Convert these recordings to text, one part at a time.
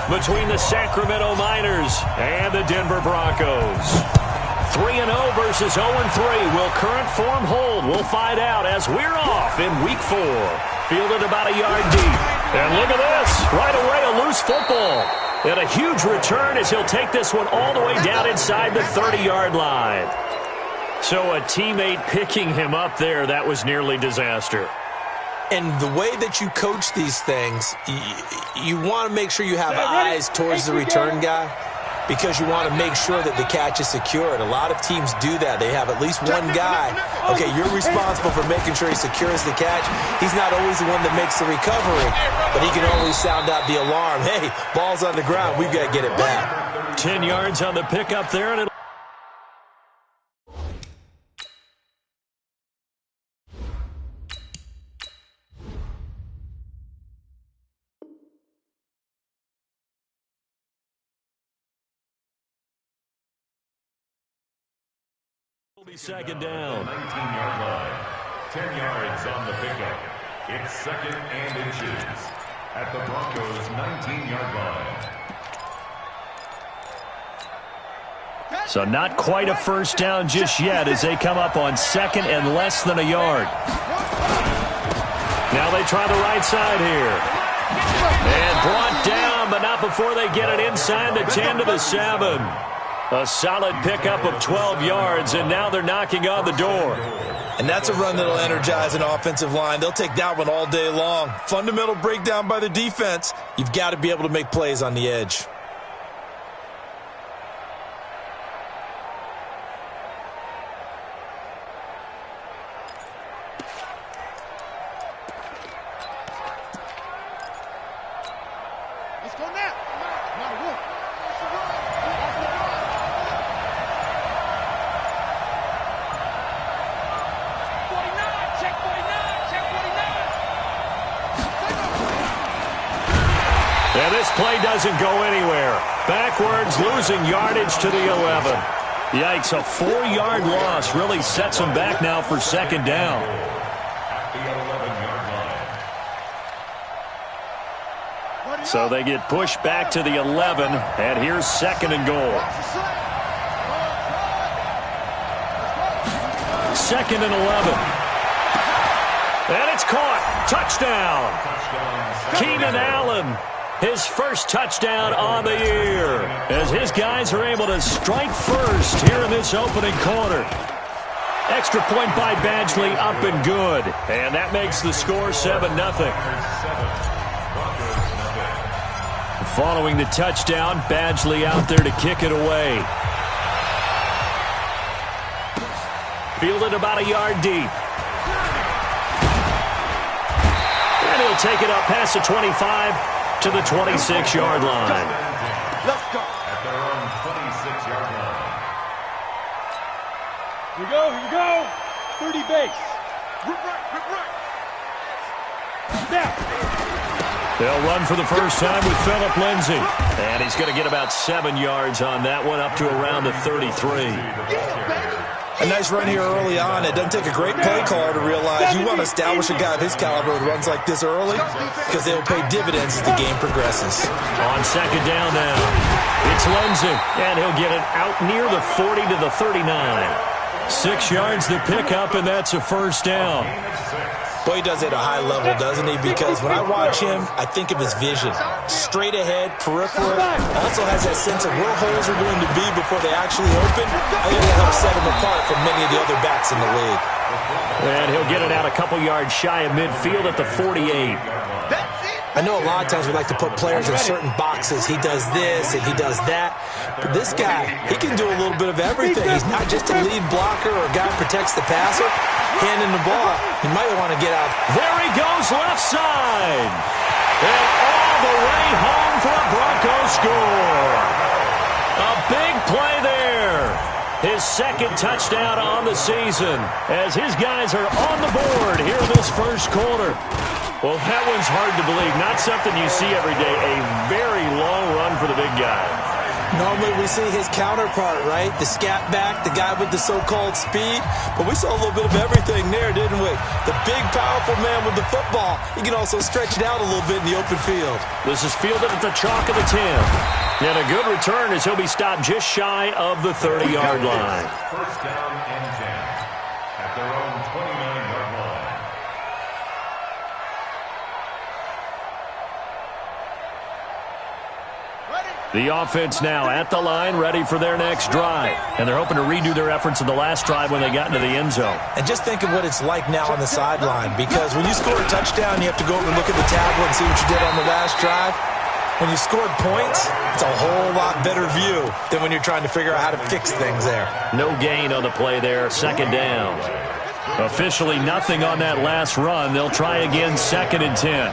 between the Sacramento Miners and the Denver Broncos. 3-0 versus 0-3. Will current form hold? We'll find out as we're off in Week 4. Fielded about a yard deep. And look at this. Right away, a loose football. And a huge return as he'll take this one all the way down inside the 30-yard line. So a teammate picking him up there, that was nearly disaster. And the way that you coach these things, you want to make sure you have eyes towards the return guy because you want to make sure that the catch is secured. A lot of teams do that. They have at least one guy. Okay, you're responsible for making sure he secures the catch. He's not always the one that makes the recovery, but he can always sound out the alarm. Hey, ball's on the ground. We've got to get it back. 10 yards on the pickup there, and it'll be second down. 19-yard line. 10 yards on the pickup. It's second and inches at the Broncos' 19-yard line. So not quite a first down just yet as they come up on second and less than a yard. Now they try the right side here. And brought down, but not before they get it inside the 10 to the 7. A solid pickup of 12 yards, and now they're knocking on the door. And that's a run that'll energize an offensive line. They'll take that one all day long. Fundamental breakdown by the defense. You've got to be able to make plays on the edge. Let's go now. And this play doesn't go anywhere. Backwards, losing yardage to the 11. Yikes, a 4-yard loss really sets them back now for second down. At the 11-yard line. So they get pushed back to the 11, and here's second and goal. Second and 11. And it's caught. Touchdown. Keenan Allen. His first touchdown on the year as his guys are able to strike first here in this opening quarter. Extra point by Badgley, up and good. And that makes the score 7-0. Following the touchdown, Badgley out there to kick it away. Fielded about a yard deep. And he'll take it up past the 25 to the 26-yard line. Let's go. At their own 26-yard line. Here we go, here we go. 30 base. Rip right. Now. They'll run for the first time with Phillip Lindsay. And he's going to get about 7 yards on that one, up to around the 33. A nice run here early on. It doesn't take a great play caller to realize you want to establish a guy of his caliber with runs like this early because they'll pay dividends as the game progresses. On second down now, it's Lindsay, and he'll get it out near the 40 to the 39. 6 yards to pick up, and that's a first down. Boy, he does it at a high level, doesn't he? Because when I watch him, I think of his vision. Straight ahead, peripheral. Also has that sense of where holes are going to be before they actually open. I think that'll help set him apart from many of the other backs in the league. And he'll get it out a couple yards shy of midfield at the 48. I know a lot of times we like to put players in certain boxes. He does this and he does that. But this guy, he can do a little bit of everything. He's not just a lead blocker or a guy who protects the passer. Handing the ball, he might want to get out. There he goes, left side. And all the way home for a Broncos score. A big play there. His second touchdown on the season as his guys are on the board here in this first quarter. Well, that one's hard to believe. Not something you see every day. A very long run for the big guy. Normally we see his counterpart, right? The scat back, the guy with the so-called speed. But we saw a little bit of everything there, didn't we? The big, powerful man with the football. He can also stretch it out a little bit in the open field. This is fielded at the chalk of the 10. And a good return as he'll be stopped just shy of the 30-yard line. First down and 10 at their own 29-yard line. The offense now at the line, ready for their next drive. And they're hoping to redo their efforts in the last drive when they got into the end zone. And just think of what it's like now on the sideline, because when you score a touchdown, you have to go over and look at the tablet and see what you did on the last drive. When you scored points, it's a whole lot better view than when you're trying to figure out how to fix things there. No gain on the play there, second down. Officially nothing on that last run. They'll try again, second and 10.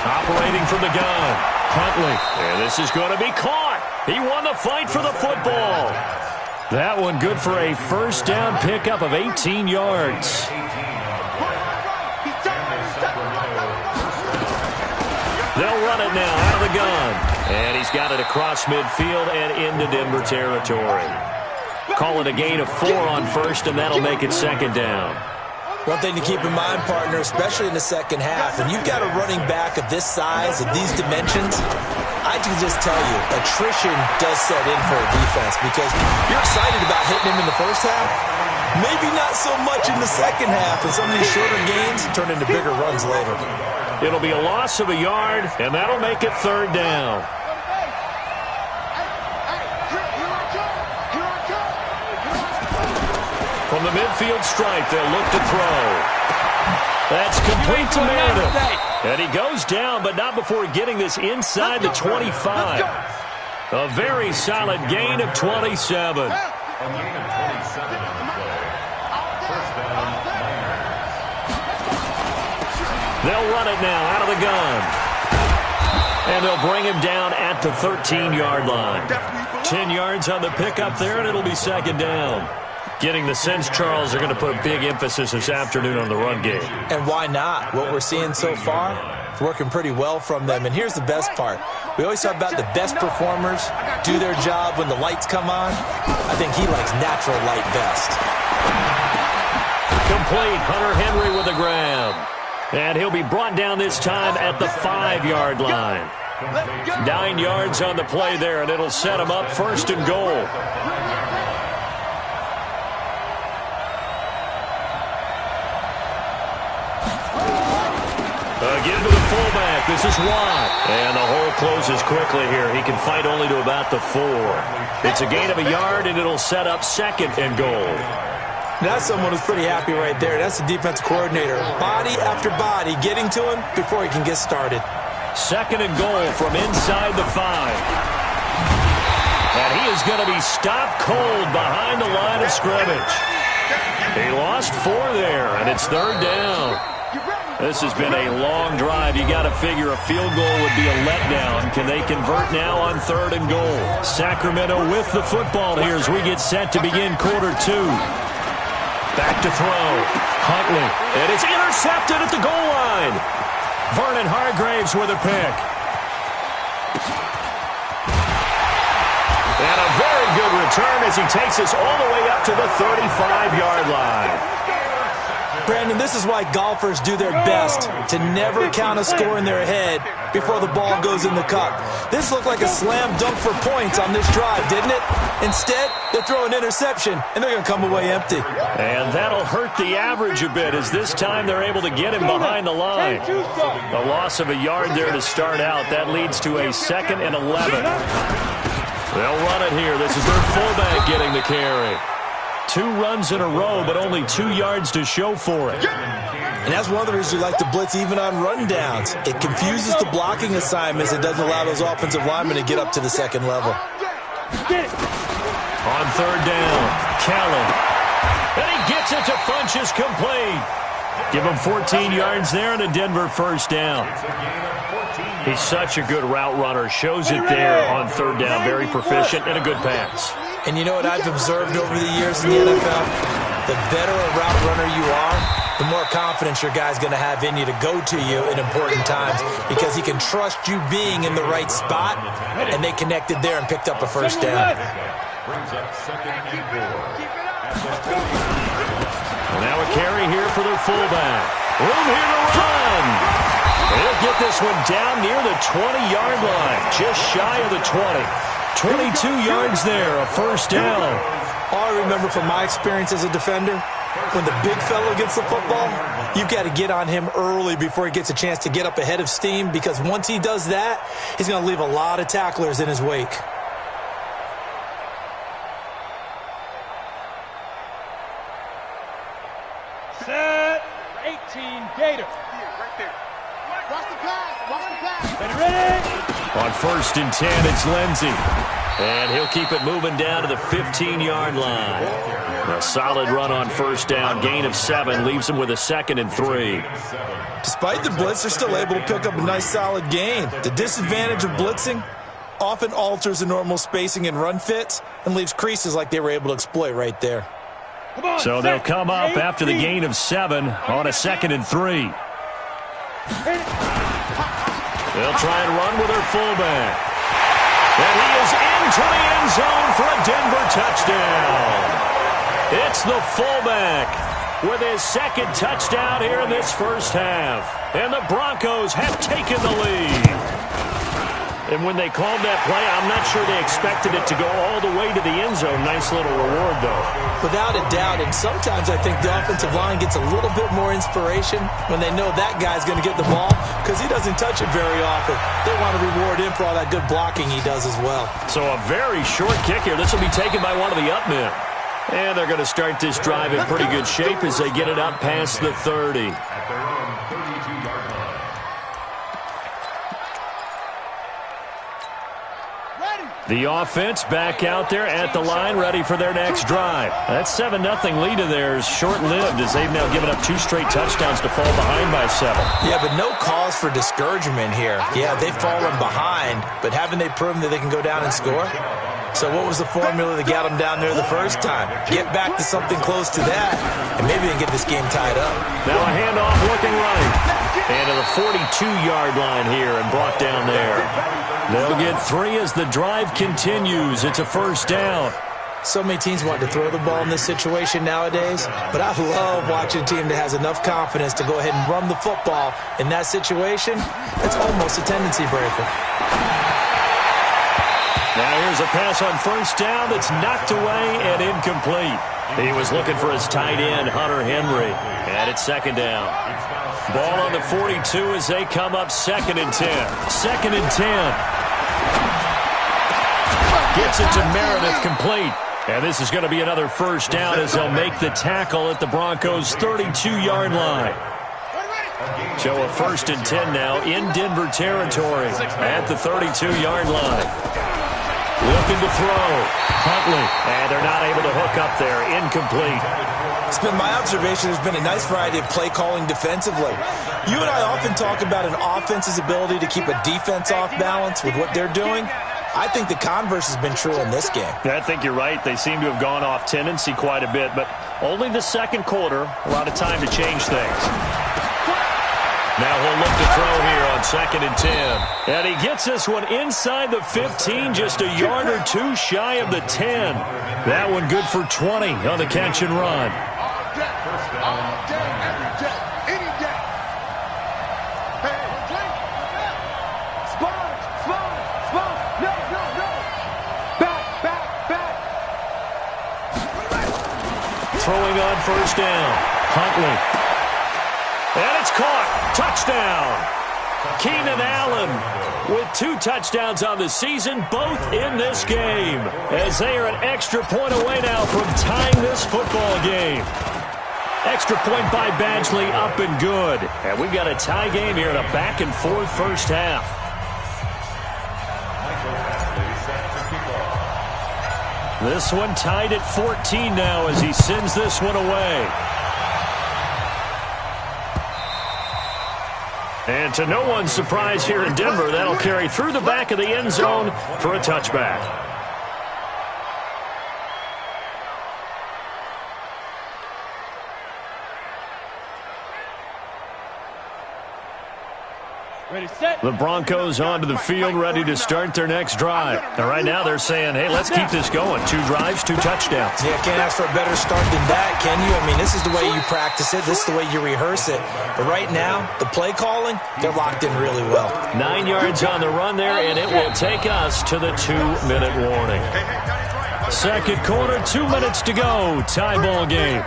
Operating from the gun, Huntley. And this is going to be caught. He won the fight for the football. That one good for a first down pickup of 18 yards. They'll run it now out of the gun. And he's got it across midfield and into Denver territory. Call it a gain of 4 on first, and that'll make it second down. One thing to keep in mind, partner, especially in the second half, and you've got a running back of this size, of these dimensions, I can just tell you, attrition does set in for a defense because you're excited about hitting him in the first half. Maybe not so much in the second half, and some of these shorter gains turn into bigger runs later. It'll be a loss of a yard, and that'll make it third down. From the midfield stripe, they'll look to throw. That's complete to Meredith. And he goes down, but not before getting this inside the 25. A very solid gain of 27. A gain of 27 on the play. First down, Niners. They'll run it now out of the gun. And they'll bring him down at the 13-yard line. 10 yards on the pickup there, and it'll be second down. Getting the sense, Charles, they're going to put a big emphasis this afternoon on the run game. And why not? What we're seeing so far, it's working pretty well from them. And here's the best part. We always talk about the best performers do their job when the lights come on. I think he likes natural light best. Complete. Hunter Henry with a grab. And he'll be brought down this time at the 5-yard line. 9 yards on the play there, and it'll set him up first and goal. Again to the fullback. This is Watt. And the hole closes quickly here. He can fight only to about the 4. It's a gain of a yard, and it'll set up second and goal. That's someone who's pretty happy right there. That's the defense coordinator. Body after body getting to him before he can get started. Second and goal from inside the 5. And he is going to be stopped cold behind the line of scrimmage. He lost 4 there, and it's third down. This has been a long drive. You got to figure a field goal would be a letdown. Can they convert now on third and goal? Sacramento with the football here as we get set to begin quarter 2. Back to throw. Huntley. And it's intercepted at the goal line. Vernon Hargraves with a pick. And a very good return as he takes us all the way up to the 35-yard line. Brandon, this is why golfers do their best to never count a score in their head before the ball goes in the cup. This looked like a slam dunk for points on this drive, didn't it? Instead, they'll throw an interception, and they're going to come away empty. And that'll hurt the average a bit as this time they're able to get him behind the line. A loss of a yard there to start out. That leads to a second and 11. They'll run it here. This is their fullback getting the carry. 2 runs in a row, but only 2 yards to show for it. And that's one of the reasons we like to blitz even on rundowns. It confuses the blocking assignments. It doesn't allow those offensive linemen to get up to the second level. On third down, Callan. And he gets it to Funchess complete. Give him 14 yards there and a Denver first down. He's such a good route runner. Shows it there on third down. Very proficient and a good pass. And you know what I've observed over the years in the NFL? the better a route runner you are, the more confidence your guy's going to have in you to go to you in important times because he can trust you being in the right spot, and they connected there and picked up a first down. Brings up 2nd and 4. Now a carry here for their fullback. Room here to run. He'll get this one down near the 20-yard line, just shy of the 20. 22 yards there, a first down. All I remember from my experience as a defender, when the big fella gets the football, you've got to get on him early before he gets a chance to get up ahead of steam, because once he does that, he's going to leave a lot of tacklers in his wake. Set. 18 Gator. Right there. Watch the pass. Watch the pass. Ready? On 1st and 10, it's Lindsey. And he'll keep it moving down to the 15-yard line. A solid run on first down. Gain of 7 leaves him with a 2nd and 3. Despite the blitz, they're still able to pick up a nice solid gain. The disadvantage of blitzing often alters the normal spacing and run fits and leaves creases like they were able to exploit right there. So they'll come up after the gain of 7 on a 2nd and 3. They'll try and run with their fullback. And he is into the end zone for a Denver touchdown. It's the fullback with his 2nd touchdown here in this first half. And the Broncos have taken the lead. And when they called that play, I'm not sure they expected it to go all the way to the end zone. Nice little reward, though. Without a doubt, and sometimes I think the offensive line gets a little bit more inspiration when they know that guy's going to get the ball because he doesn't touch it very often. They want to reward him for all that good blocking he does as well. So a very short kick here. This will be taken by one of the up men. And they're going to start this drive in pretty good shape as they get it up past the 30. At their own 32-yard line. The offense back out there at the line, ready for their next drive. That 7-0 lead of theirs short-lived as they've now given up 2 straight touchdowns to fall behind by 7. Yeah, but no cause for discouragement here. Yeah, they've fallen behind, but haven't they proven that they can go down and score? So what was the formula that got them down there the first time? Get back to something close to that, and maybe they can get this game tied up. Now a handoff looking right. And to the 42-yard line here and brought down there. They'll get 3 as the drive continues. It's a first down. So many teams want to throw the ball in this situation nowadays, but I love watching a team that has enough confidence to go ahead and run the football in that situation. It's almost a tendency breaker. Now here's a pass on first down that's knocked away and incomplete. He was looking for his tight end, Hunter Henry. And it's 2nd down. Ball on the 42 as they come up 2nd and 10. 2nd and 10. Gets it to Meredith complete. And this is going to be another first down as they'll make the tackle at the Broncos' 32-yard line. So a 1st and 10 now in Denver territory at the 32-yard line. Looking to throw. Huntley. And they're not able to hook up there. Incomplete. It's been my observation there's been a nice variety of play calling defensively. You and I often talk about an offense's ability to keep a defense off balance with what they're doing. I think the converse has been true in this game. I think you're right. They seem to have gone off tendency quite a bit, but only the 2nd quarter. A lot of time to change things. Now he'll look to throw here on 2nd and 10. And he gets this one inside the 15, just a yard or 2 shy of the 10. That one good for 20 on the catch and run. All day, every day, any day. Hey, Spot. No. Back. Throwing on first down. Huntley. And it's caught. Touchdown. Keenan Allen with 2 touchdowns on the season, both in this game, as they are an extra point away now from tying this football game. Extra point by Badgley, up and good. And we've got a tie game here in a back-and-forth first half. This one tied at 14 now as he sends this one away. And to no one's surprise here in Denver, that'll carry through the back of the end zone for a touchback. Ready, set. The Broncos onto the field, ready to start their next drive. And right now they're saying, hey, let's keep this going. 2 drives, 2 touchdowns. Yeah, can't ask for a better start than that, can you? I mean, this is the way you practice it. This is the way you rehearse it. But right now, the play calling, they're locked in really well. 9 yards on the run there, and it will take us to the 2-minute warning. Second quarter, 2 minutes to go. Tie ball game.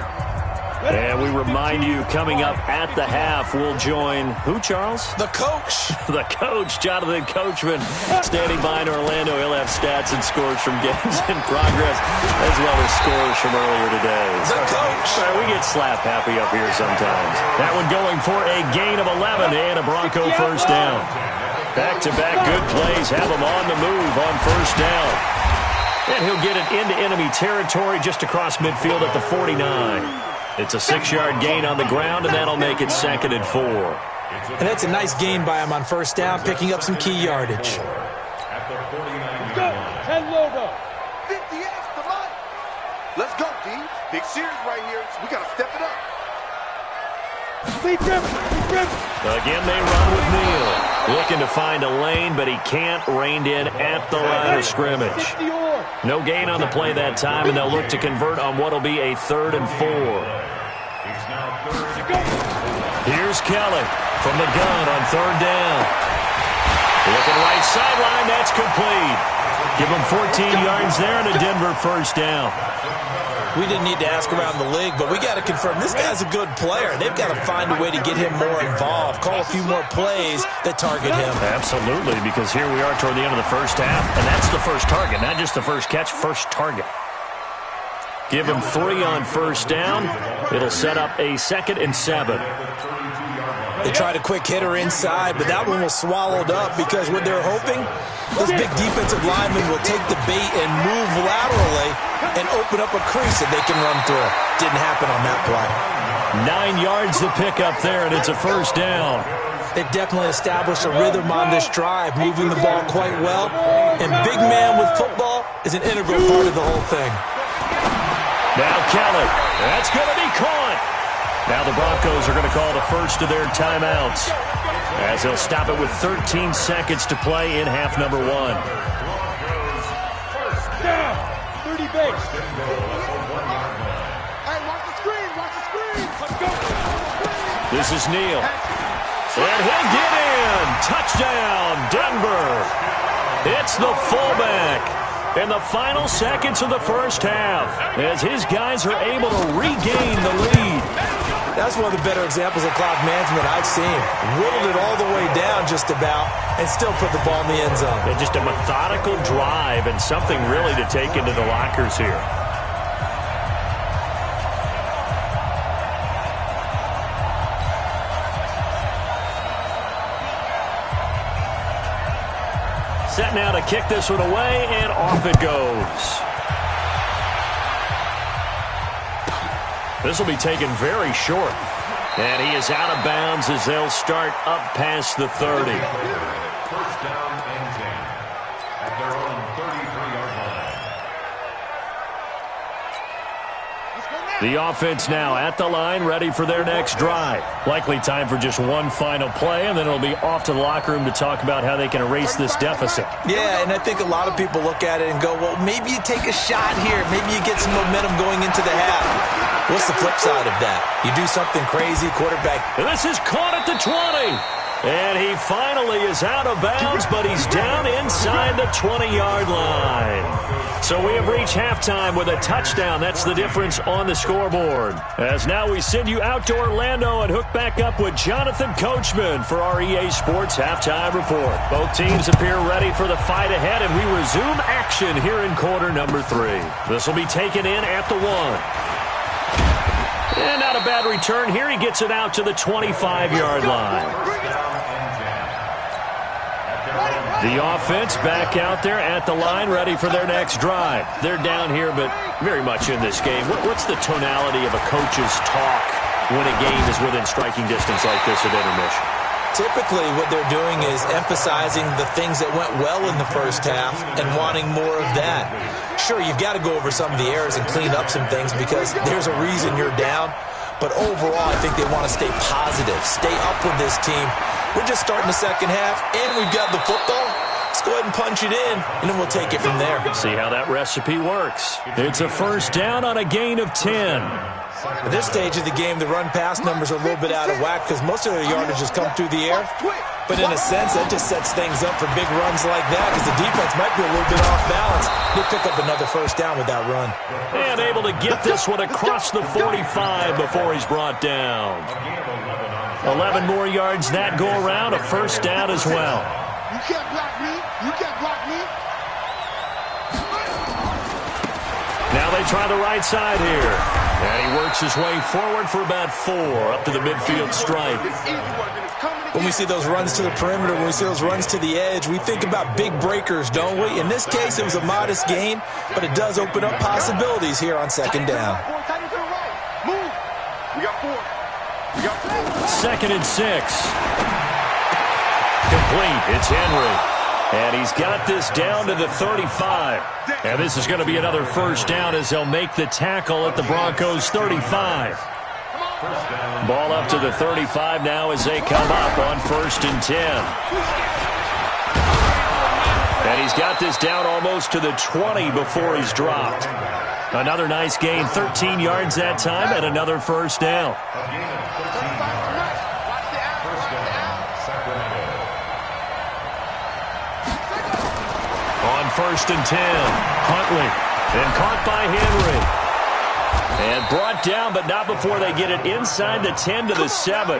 And we remind you, coming up at the half, we'll join who, Charles? The coach. The coach, Jonathan Coachman, standing by in Orlando. He'll have stats and scores from games in progress, as well as scores from earlier today. The coach. We get slap happy up here sometimes. That one going for a gain of 11 and a Bronco first down. Back-to-back good plays have him on the move on first down. And he'll get it into enemy territory just across midfield at the 49. It's a 6-yard gain on the ground, and that'll make it 2nd and 4. And that's a nice gain by him on first down, picking up some key yardage. Let's go. 10 logo. 50X, come on. Let's go, D. Big series right here. We got to step it up. Lead grip. Again, they run with Neal. Looking to find a lane, but he can't. Reined in at the line of scrimmage. No gain on the play that time, and they'll look to convert on what will be a 3rd and 4. Here's Kelly from the gun on 3rd down. Looking right sideline, that's complete. Give him 14 yards there and a Denver first down. We didn't need to ask around the league, but we got to confirm this guy's a good player. They've got to find a way to get him more involved, call a few more plays that target him. Absolutely, because here we are toward the end of the first half, and that's the first target, not just the first catch, first target. Give him 3 on first down. It'll set up a 2nd and 7. They tried a quick hitter inside, but that one was swallowed up because what they're hoping, this big defensive lineman will take the bait and move laterally and open up a crease that they can run through. Didn't happen on that play. 9 yards to pick up there, and it's a first down. They've definitely established a rhythm on this drive, moving the ball quite well. And big man with football is an integral part of the whole thing. Now Kelly. That's going to be caught. Now the Broncos are going to call the first of their timeouts, as they'll stop it with 13 seconds to play in half number 1. Down. 30 base. Hey, watch the screen. Let's go. This is Neal. And he'll get in. Touchdown, Denver. It's the fullback in the final seconds of the first half, as his guys are able to regain the lead. That's one of the better examples of clock management I've seen. Whittled it all the way down just about and still put the ball in the end zone. Yeah, just a methodical drive and something really to take into the lockers here. Set now to kick this one away, and off it goes. This will be taken very short. And he is out of bounds as they'll start up past the 30. First down and 10 at their own 33-yard line. The offense now at the line, ready for their next drive. Likely time for just one final play, and then it'll be off to the locker room to talk about how they can erase this deficit. Yeah, and I think a lot of people look at it and go, well, maybe you take a shot here. Maybe you get some momentum going into the half. What's the flip side of that? You do something crazy, quarterback. And this is caught at the 20. And he finally is out of bounds, but he's down inside the 20-yard line. So we have reached halftime with a touchdown. That's the difference on the scoreboard. As now we send you out to Orlando and hook back up with Jonathan Coachman for our EA Sports Halftime Report. Both teams appear ready for the fight ahead, and we resume action here in quarter number 3. This will be taken in at the 1. And not a bad return here. He gets it out to the 25-yard line. The offense back out there at the line, ready for their next drive. They're down here, but very much in this game. What's the tonality of a coach's talk when a game is within striking distance like this at intermission? Typically, what they're doing is emphasizing the things that went well in the first half and wanting more of that. Sure, you've got to go over some of the errors and clean up some things because there's a reason you're down. But overall, I think they want to stay positive, stay up with this team. We're just starting the second half, and we've got the football. Let's go ahead and punch it in, and then we'll take it from there. See how that recipe works. It's a first down on a gain of 10. At this stage of the game, the run-pass numbers are a little bit out of whack because most of their yardage has come through the air. But in a sense, that just sets things up for big runs like that because the defense might be a little bit off balance. They pick up another first down with that run. And able to get this one across the 45 before he's brought down. 11 more yards that go around, a first down as well. You can't block me. You can't block me. Now they try the right side here. And he works his way forward for about 4 up to the midfield stripe. When we see those runs to the perimeter, when we see those runs to the edge, we think about big breakers, don't we? In this case, it was a modest gain, but it does open up possibilities here on second down. Move. We got 4. We got 4. Second and 6. Complete. It's Henry. And he's got this down to the 35. And this is going to be another first down as they'll make the tackle at the Broncos' 35. Ball up to the 35 now as they come up on first and 10. And he's got this down almost to the 20 before he's dropped. Another nice gain, 13 yards that time, and another first down. On first and 10, Huntley, and caught by Henry. And brought down, but not before they get it inside the 10 to the 7.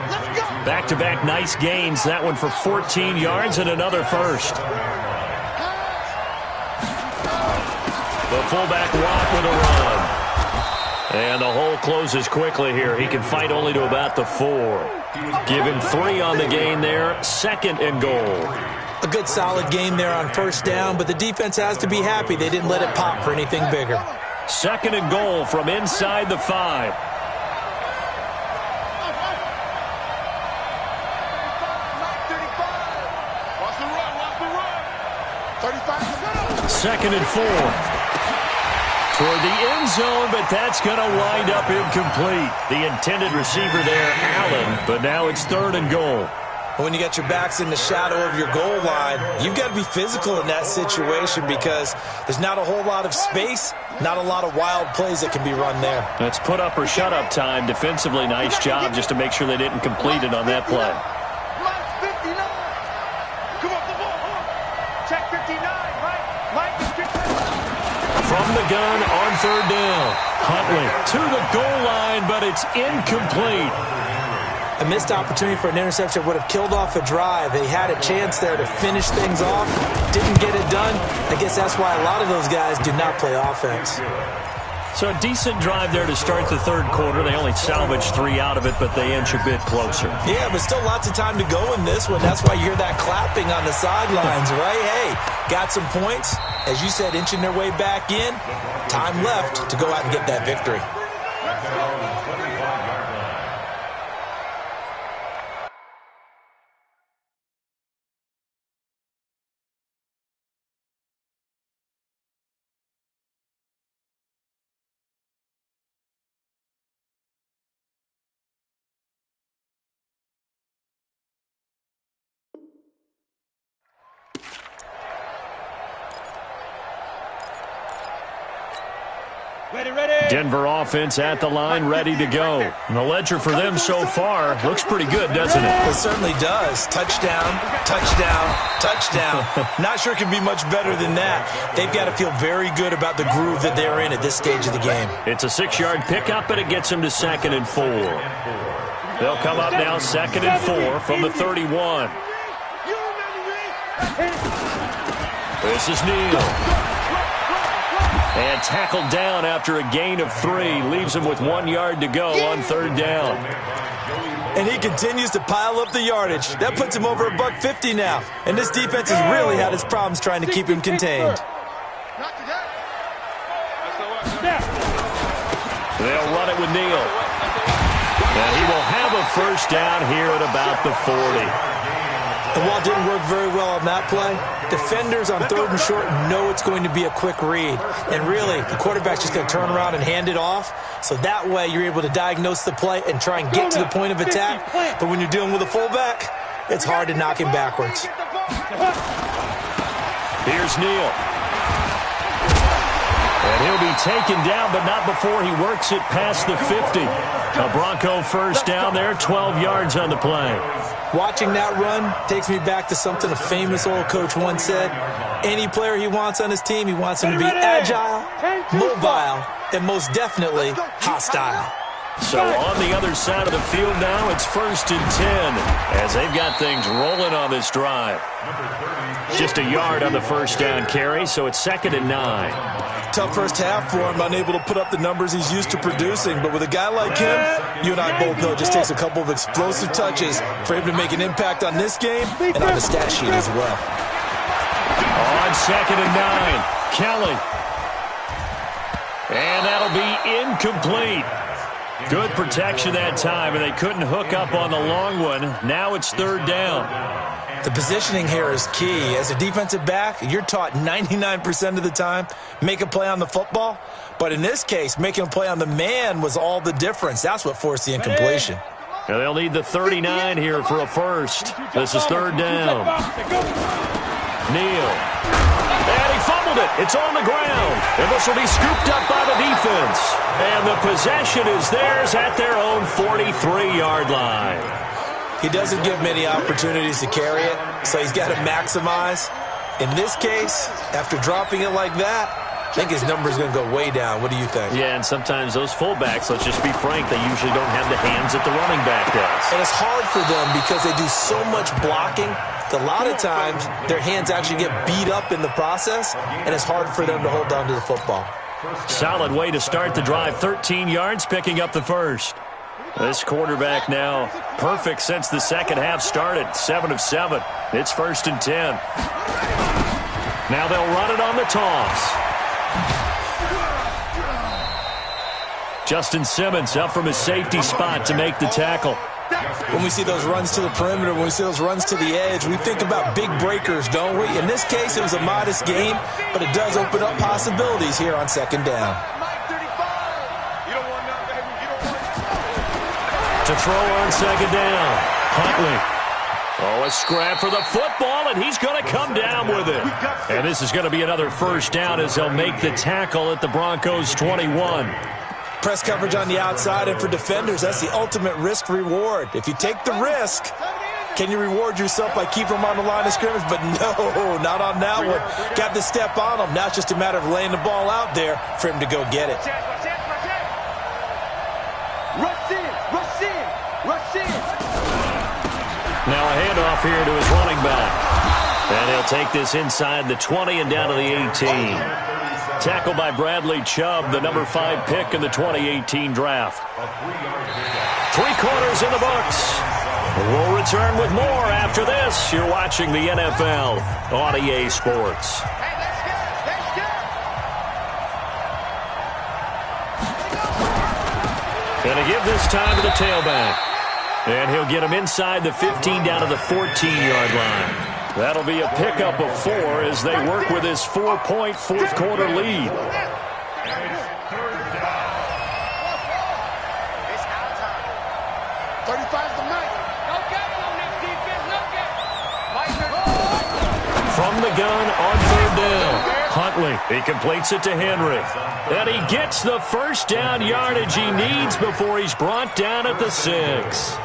Back-to-back nice gains. That one for 14 yards and another first. The fullback Watt with a run. And the hole closes quickly here. He can fight only to about the 4. Give him 3 on the gain there. Second and goal. A good solid gain there on first down, but the defense has to be happy they didn't let it pop for anything bigger. Second and goal from inside the 5. Second and 4. Toward the end zone, but that's going to wind up incomplete. The intended receiver there, Allen, but now it's third and goal. When you got your backs in the shadow of your goal line, you've got to be physical in that situation because there's not a whole lot of space, not a lot of wild plays that can be run there. That's put up or shut up time. Defensively, nice job just to make sure they didn't complete it on that play. From the gun on third down. Huntley to the goal line, but it's incomplete. A missed opportunity for an interception would have killed off a drive. They had a chance there to finish things off. Didn't get it done. I guess that's why a lot of those guys do not play offense. So a decent drive there to start the third quarter. They only salvaged 3 out of it, but they inch a bit closer. Yeah, but still lots of time to go in this one. That's why you hear that clapping on the sidelines, right? Hey, got some points. As you said, inching their way back in. Time left to go out and get that victory. Denver offense at the line, ready to go. And the ledger for them so far looks pretty good, doesn't it? It certainly does. Touchdown, touchdown, touchdown. Not sure it can be much better than that. They've got to feel very good about the groove that they're in at this stage of the game. It's a 6-yard pickup, and it gets them to second and 4. They'll come up now second and 4 from the 31. This is Neal. And tackled down after a gain of 3. Leaves him with 1 yard to go on third down. And he continues to pile up the yardage. That puts him over $150 now. And this defense has really had its problems trying to keep him contained. They'll run it with Neal. And he will have a first down here at about the 40. And while it didn't work very well on that play, defenders on 3rd and short know it's going to be a quick read. And really, the quarterback's just going to turn around and hand it off. So that way, you're able to diagnose the play and try and get to the point of attack. But when you're dealing with a fullback, it's hard to knock him backwards. Here's Neal. And he'll be taken down, but not before he works it past the 50. A Bronco first down there, 12 yards on the play. Watching that run takes me back to something a famous old coach once said. Any player he wants on his team, he wants him to be agile, mobile, and most definitely hostile. So on the other side of the field now, it's 1st and 10 as they've got things rolling on this drive. Just a yard on the first down carry, so it's 2nd and 9. Tough first half for him, unable to put up the numbers he's used to producing. But with a guy like him, you and I both know it just takes a couple of explosive touches for him to make an impact on this game and on the stat sheet as well. On 2nd and 9, Kelly. And that'll be incomplete. Good protection that time, and they couldn't hook up on the long one. Now it's 3rd down. The positioning here is key. As a defensive back, you're taught 99% of the time, make a play on the football. But in this case, making a play on the man was all the difference. That's what forced the incompletion. Now they'll need the 39 here for a first. This is 3rd down. Neal. And he fumbled it. It's on the ground. And this will be scooped up by the defense. And the possession is theirs at their own 43-yard line. He doesn't give many opportunities to carry it, so he's got to maximize. In this case, after dropping it like that, I think his number's going to go way down. What do you think? Yeah, and sometimes those fullbacks, let's just be frank, they usually don't have the hands that the running back does. And it's hard for them because they do so much blocking. A lot of times, their hands actually get beat up in the process, and it's hard for them to hold on to the football. Solid way to start the drive. 13 yards, picking up the first. This quarterback now perfect since the second half started. 7 of 7. It's 1st and 10. Now they'll run it on the toss. Justin Simmons up from his safety spot to make the tackle. When we see those runs to the perimeter, when we see those runs to the edge, we think about big breakers, don't we? In this case, it was a modest game, but it does open up possibilities here on 2nd down. To throw on 2nd down, Huntley. Oh, a scrap for the football, and he's going to come down with it. And this is going to be another first down as they'll make the tackle at the Broncos' 21. Press coverage on the outside, and for defenders, that's the ultimate risk-reward. If you take the risk, can you reward yourself by keeping them on the line of scrimmage? But no, not on that one. Got to step on them. Now it's just a matter of laying the ball out there for him to go get it. Now a handoff here to his running back. And he'll take this inside the 20 and down to the 18. Tackled by Bradley Chubb, the number 5 pick in the 2018 draft. 3 quarters in the books. We'll return with more after this. You're watching the NFL on EA Sports. Going to give this time to the tailback. And he'll get him inside the 15 down to the 14-yard line. That'll be a pickup of 4 as they work with his 4-point fourth-quarter lead. From the gun on 3rd down. Huntley, he completes it to Henry. And he gets the first down yardage he needs before he's brought down at the 6.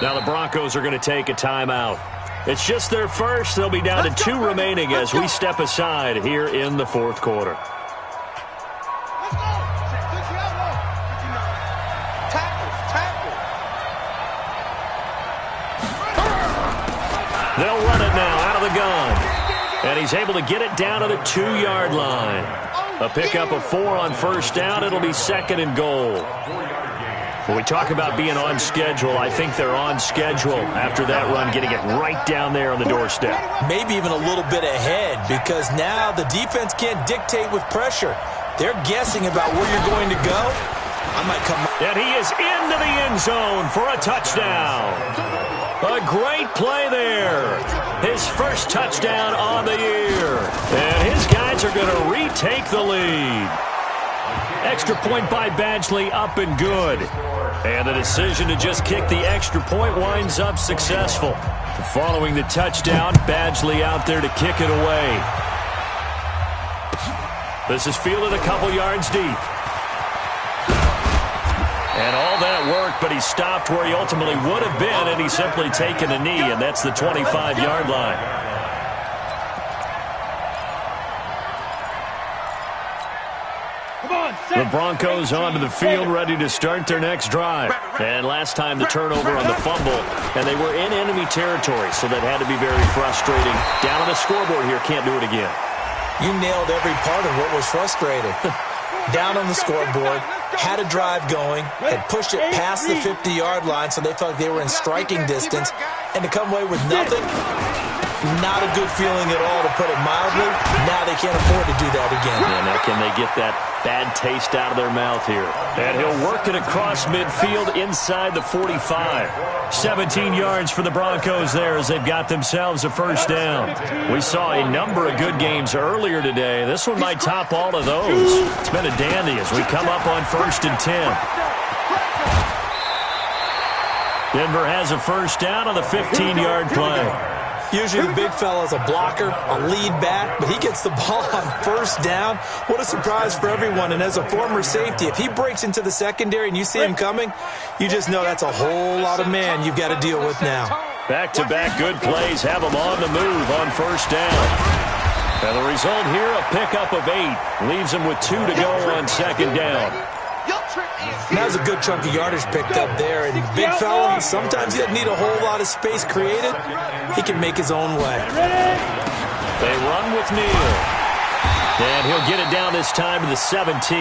Now the Broncos are going to take a timeout. It's just their first. They'll be down to 2 remaining as we step aside here in the 4th quarter. They'll run it now out of the gun. And he's able to get it down to the 2-yard line. A pickup of 4 on first down. It'll be 2nd and goal. When we talk about being on schedule, I think they're on schedule after that run, getting it right down there on the doorstep. Maybe even a little bit ahead, because now the defense can't dictate with pressure. They're guessing about where you're going to go. I might come. And he is into the end zone for a touchdown. A great play there. his first touchdown on the year. And his guys are going to retake the lead. Extra point by Badgley, up and good. And the decision to just kick the extra point winds up successful. Following the touchdown, Badgley out there to kick it away. This is fielded a couple yards deep. And all that work, but he stopped where he ultimately would have been, and he's simply taken a knee, and that's the 25-yard line. The Broncos onto the field, ready to start their next drive. And last time the turnover on the fumble, and they were in enemy territory, so that had to be very frustrating. Down on the scoreboard here, can't do it again. You nailed every part of what was frustrating. Down on the scoreboard, had a drive going, had pushed it past the 50-yard line, so they felt like they were in striking distance, and to come away with nothing, not a good feeling at all, to put it mildly. Now they can't afford to do that again. Yeah, now can they get that bad taste out of their mouth here? And he'll work it across midfield inside the 45. 17 yards for the Broncos there as they've got themselves a first down. We saw a number of good games earlier today. This one might top all of those. It's been a dandy as we come up on 1st and 10. Denver has a first down on the 15-yard play. Usually the big fella's a blocker, a lead back, but he gets the ball on first down. What a surprise for everyone. And as a former safety, if he breaks into the secondary and you see him coming, you just know that's a whole lot of man you've got to deal with now. Back-to-back good plays have him on the move on first down. And the result here, a pickup of 8. Leaves him with 2 to go on second down. That was a good chunk of yardage picked up there. And big fella, sometimes he doesn't need a whole lot of space created. He can make his own way. They run with Neal. And he'll get it down this time to the 17.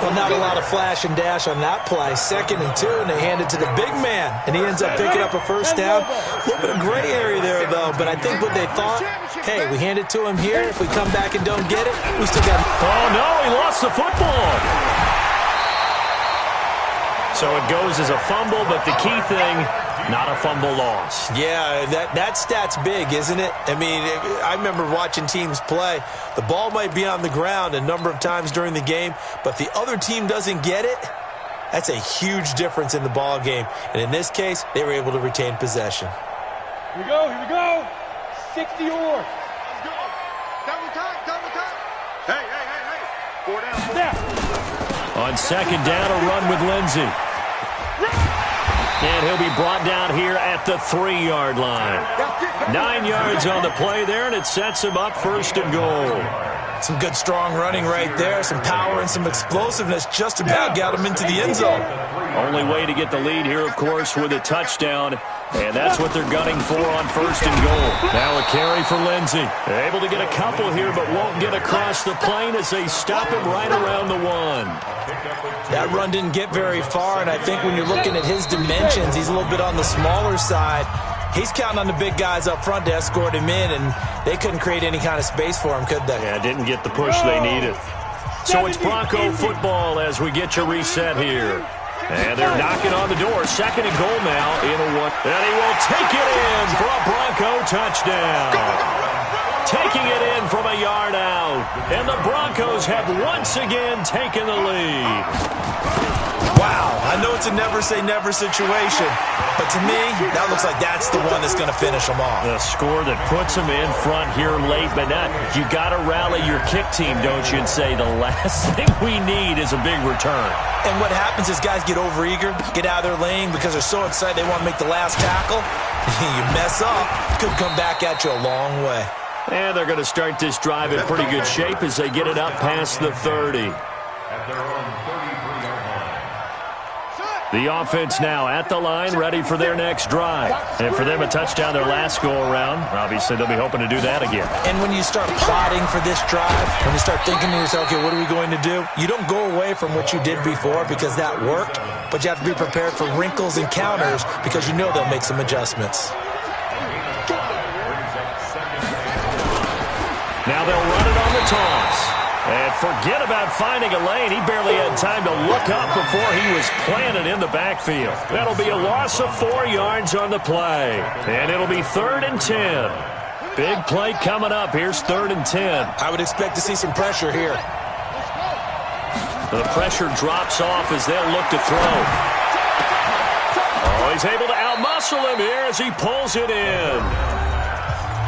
Well, not a lot of flash and dash on that play. 2nd and 2, and they hand it to the big man. And he ends up picking up a first down. A little bit of gray area there, though. But I think what they thought, hey, we hand it to him here. If we come back and don't get it, we still got... Oh, no, he lost the football. So it goes as a fumble, but the key thing, not a fumble loss. Yeah, that stat's big, isn't it? I mean, I remember watching teams play. The ball might be on the ground a number of times during the game, but if the other team doesn't get it, that's a huge difference in the ball game. And in this case, they were able to retain possession. Here we go. 60 or. Let's go. Double time. Hey. 4 down. There. On second down, a run with Lindsey. And he'll be brought down here at the 3-yard line. 9 yards on the play there, and it sets him up 1st and goal. Some good strong running right there, some power and some explosiveness, just about got him into the end zone. Only way to get the lead here, of course, with a touchdown, and that's what they're gunning for on 1st and goal. Now a carry for Lindsey. Able to get a couple here, but won't get across the plane as they stop him right around the 1. That run didn't get very far, and I think when you're looking at his dimensions, he's a little bit on the smaller side. He's counting on the big guys up front to escort him in, and they couldn't create any kind of space for him, could they? Yeah, didn't get the push they needed. So it's Bronco football as we get you reset here. And they're knocking on the door. 2nd and goal now in a 1. And he will take it in for a Bronco touchdown. Taking it in from a yard out. And the Broncos have once again taken the lead. Wow, I know it's a never-say-never situation, but to me, that looks like that's the one that's going to finish them off. The score that puts them in front here late, but now you got to rally your kick team, don't you, and say the last thing we need is a big return. And what happens is guys get overeager, get out of their lane because they're so excited they want to make the last tackle. You mess up, could come back at you a long way. And they're going to start this drive in pretty good shape as they get it up past the 30. At their own 33-yard line. The offense now at the line, ready for their next drive. And for them, a touchdown their last go-around. Obviously, they'll be hoping to do that again. And when you start plotting for this drive, when you start thinking to yourself, okay, what are we going to do? You don't go away from what you did before because that worked, but you have to be prepared for wrinkles and counters because you know they'll make some adjustments. Now they'll run it on the toss. And forget about finding a lane. He barely had time to look up before he was planted in the backfield. That'll be a loss of 4 yards on the play. And it'll be 3rd and 10. Big play coming up. Here's 3rd and 10. I would expect to see some pressure here. The pressure drops off as they'll look to throw. Oh, he's able to outmuscle him here as he pulls it in.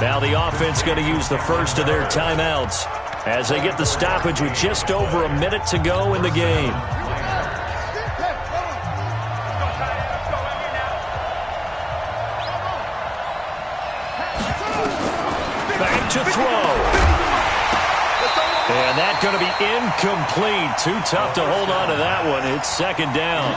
Now the offense going to use the first of their timeouts as they get the stoppage with just over a minute to go in the game. Back to throw. And that's going to be incomplete. Too tough to hold on to that one. It's 2nd down.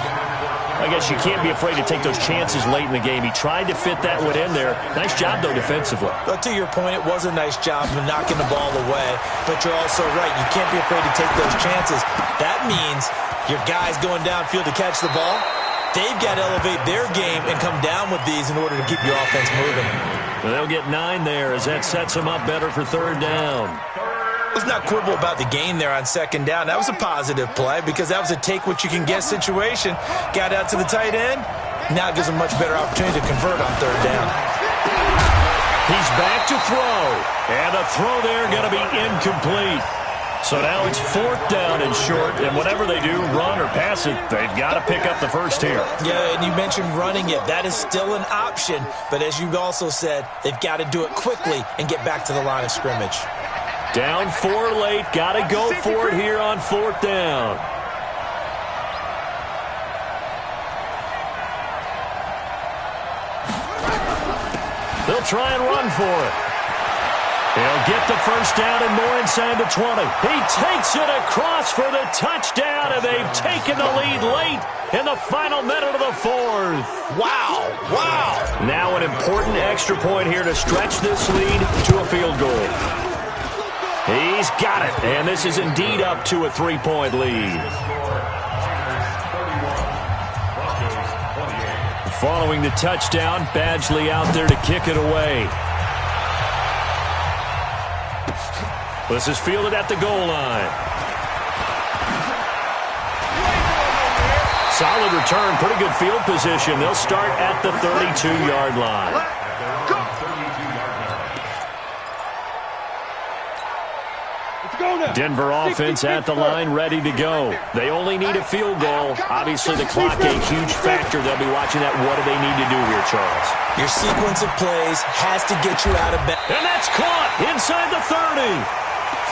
I guess you can't be afraid to take those chances late in the game. He tried to fit that one in there. Nice job, though, defensively. But to your point, it was a nice job of knocking the ball away. But you're also right. You can't be afraid to take those chances. That means your guys going downfield to catch the ball, they've got to elevate their game and come down with these in order to keep your offense moving. Well, they'll get 9 there as that sets them up better for 3rd down. Let's not quibble about the gain there on 2nd down. That was a positive play because that was a take-what-you-can-get situation. Got out to the tight end. Now it gives them much better opportunity to convert on 3rd down. He's back to throw. And the throw there going to be incomplete. So now it's 4th down and short, and whatever they do, run or pass it, they've got to pick up the first here. Yeah, and you mentioned running it. That is still an option, but as you also said, they've got to do it quickly and get back to the line of scrimmage. Down 4 late, got to go for it here on 4th down. They'll try and run for it. He'll get the first down and more inside the 20. He takes it across for the touchdown, and they've taken the lead late in the final minute of the 4th. Wow, wow. Now an important extra point here to stretch this lead to a field goal. He's got it, and this is indeed up to a 3-point lead. Following the touchdown, Badgley out there to kick it away. This is fielded at the goal line. Solid return, pretty good field position. They'll start at the 32-yard line. Denver offense at the line, ready to go. They only need a field goal. Obviously, the clock a huge factor. They'll be watching that. What do they need to do here, Charles? Your sequence of plays has to get you out of bed. And that's caught inside the 30.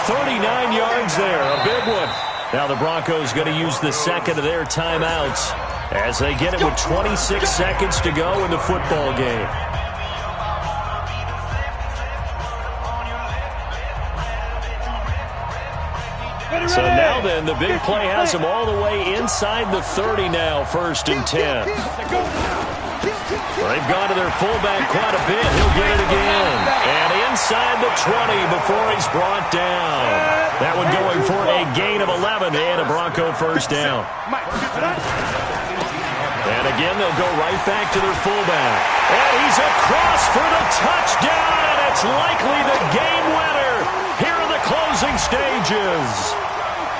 39 yards there, a big one. Now the Broncos going to use the second of their timeouts as they get it with 26 seconds to go in the football game. So now then, the big play has them all the way inside the 30 now, 1st and 10. Well, they've gone to their fullback quite a bit. He'll get it again. And inside the 20 before he's brought down. That one going for a gain of 11 and a Bronco first down. And again, they'll go right back to their fullback. And he's across for the touchdown, and it's likely the game winner here in the closing stages.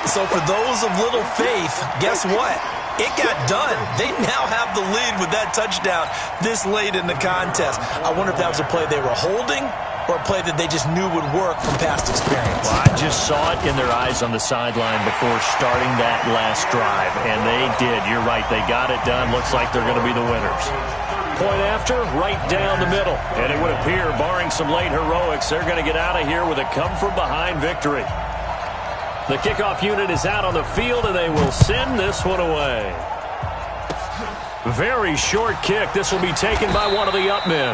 So for those of little faith, guess what? It got done. They now have the lead with that touchdown this late in the contest. I wonder if that was a play they were holding or a play that they just knew would work from past experience. Well, I just saw it in their eyes on the sideline before starting that last drive, and they did. You're right. They got it done. Looks like they're going to be the winners. Point after, right down the middle. And it would appear, barring some late heroics, they're going to get out of here with a come-from-behind victory. The kickoff unit is out on the field, and they will send this one away. Very short kick. This will be taken by one of the up men.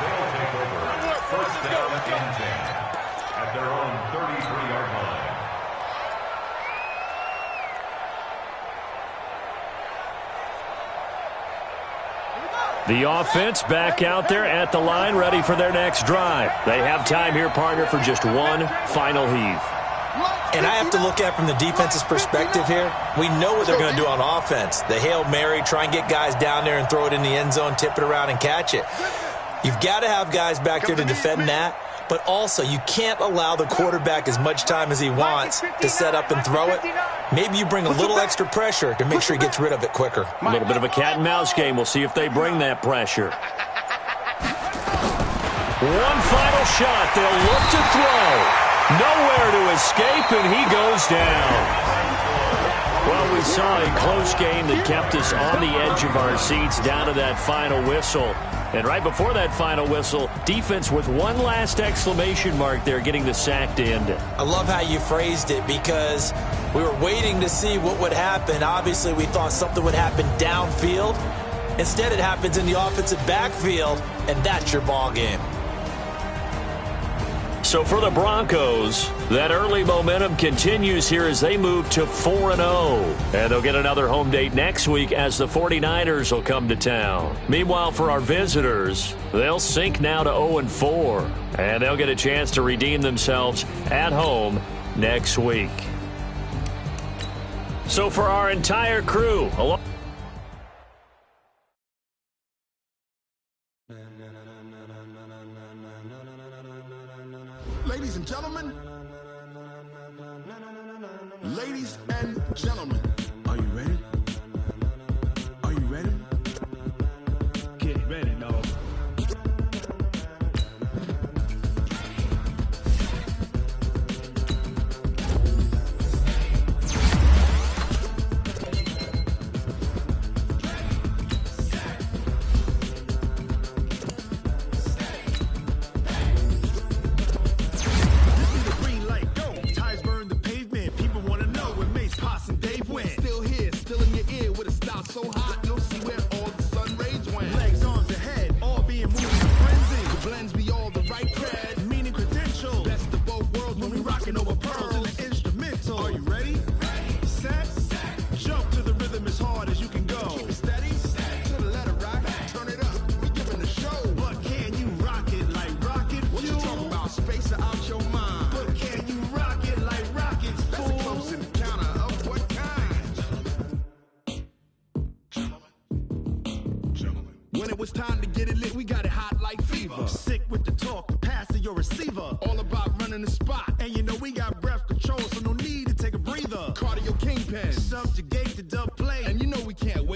They'll take over. First down and 10 at their own 33-yard line. The offense back out there at the line, ready for their next drive. They have time here, partner, for just one final heave. And I have to look at it from the defense's perspective here. We know what they're going to do on offense. The Hail Mary, try and get guys down there and throw it in the end zone, tip it around and catch it. You've got to have guys back there to defend that. but also you can't allow the quarterback as much time as he wants to set up and throw it. Maybe you bring a little extra pressure to make sure he gets rid of it quicker. A little bit of a cat and mouse game. We'll see if they bring that pressure. One final shot. They'll look to throw. Nowhere to escape, and he goes down. Well, we saw a close game that kept us on the edge of our seats down to that final whistle. And right before that final whistle, defense with one last exclamation mark there, getting the sack to end it. I love how you phrased it, because we were waiting to see what would happen. Obviously, we thought something would happen downfield. Instead, it happens in the offensive backfield, and that's your ball game. So for the Broncos, that early momentum continues here as they move to 4-0. And they'll get another home date next week as the 49ers will come to town. Meanwhile, for our visitors, they'll sink now to 0-4. And they'll get a chance to redeem themselves at home next week. So for our entire crew, Ladies and gentlemen, are you ready? Are you ready? Get ready, no. So hot, you'll see where all the sun rays went. Legs, arms, ahead, all being moved to frenzy. The blends be all the right cred, meaning credential. Best of both worlds when we rocking over pearls in the instrumental. Are you ready? Set, jump to the rhythm as hard as you can go. Keep it steady, to the letter rock, turn it up. We giving the show. But can you rock it like rocket fuel? What you talking about? Space out your mind. But can you rock it like rockets, fool? That's a close encounter of what kind? When it was time to get it lit, we got it hot like fever. Sick with the talk, passing your receiver. All about running the spot. And you know we got breath control, so no need to take a breather. Cardio kingpin, subjugate the dub play. And you know we can't